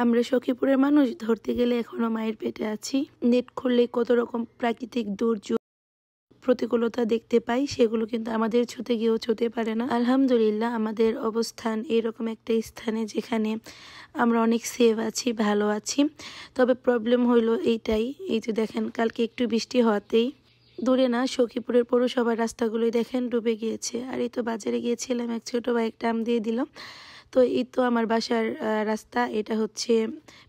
আমরা সখীপুরের মানুষ ধরতে গেলে এখনো মায়ের পেটে আছি। নেট খুললে কত রকম প্রাকৃতিক দুর্যোগ প্রতিকূলতা দেখতে পাই, সেগুলো কিন্তু আমাদের ছুতে গিয়েও ছুতে পারে না। আলহামদুলিল্লাহ আমাদের অবস্থান এরকম একটা স্থানে যেখানে আমরা অনেক সেভ আছি, ভালো আছি। তবে প্রবলেম হইলো এইটাই, এই যে দেখেন কালকে একটু বৃষ্টি হওয়াতেই দূরে না সখীপুরের পৌরসভার রাস্তাগুলোই দেখেন ডুবে গিয়েছে। আর এই তো বাজারে গিয়েছিলাম, এক ছোট ভাই একটা আম দিয়ে দিল। তো এই তো আমার বাসার রাস্তা, এটা হচ্ছে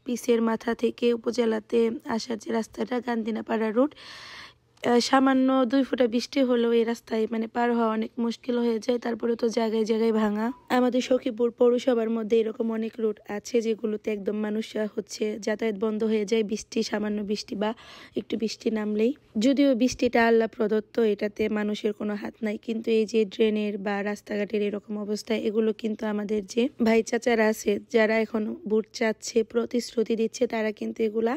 পিসের মাথা থেকে উপজেলাতে আসার যে রাস্তাটা, গান্ধিনাপাড়া রোড। সামান্য 2 ফোঁটা বৃষ্টি হলেও এই রাস্তায় মানে পার হওয়া অনেক মুশকিল হয়ে যায়। তারপরে তো জায়গায় জায়গায় ভাঙা। আমাদের সখীপুর পৌরসভার মধ্যে এরকম অনেক রোড আছে যেগুলোতে একদম মানুষরা যাতায়াত বন্ধ হয়ে যায় সামান্য বৃষ্টি বা একটু বৃষ্টি নামলেই। যদিও বৃষ্টিটা আল্লাহ প্রদত্ত, এটাতে মানুষের কোনো হাত নাই, কিন্তু এই যে ড্রেনের বা রাস্তাঘাটের এরকম অবস্থা, এগুলো কিন্তু আমাদের যে ভাই চাচারা আছে যারা এখন ভোট চাচ্ছে, প্রতিশ্রুতি দিচ্ছে, তারা কিন্তু এগুলা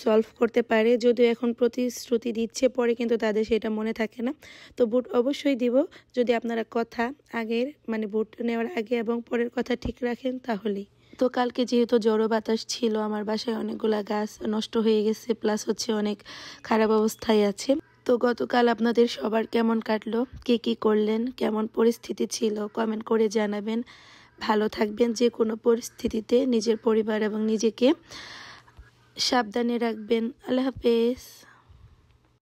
সলভ করতে পারে। যদিও এখন প্রতিশ্রুতি দিচ্ছে, পরে কিন্তু তাদের সেটা মনে থাকে না। তো ভোট অবশ্যই দিব যদি আপনারা কথা আগের মানে ভোট নেওয়ার আগে এবং পরের কথা ঠিক রাখেন তাহলেই। তো কালকে যেহেতু ঝড়ো বাতাস ছিল, আমার বাসায় অনেকগুলা গাছ নষ্ট হয়ে গেছে, প্লাস অনেক খারাপ অবস্থায় আছে। তো গতকাল আপনাদের সবার কেমন কাটলো, কে কি করলেন, কেমন পরিস্থিতি ছিল, কমেন্ট করে জানাবেন। ভালো থাকবেন যে কোনো পরিস্থিতিতে, নিজের পরিবার এবং নিজেকে সাবধানে রাখবেন। আল্লাহ হাফেজ।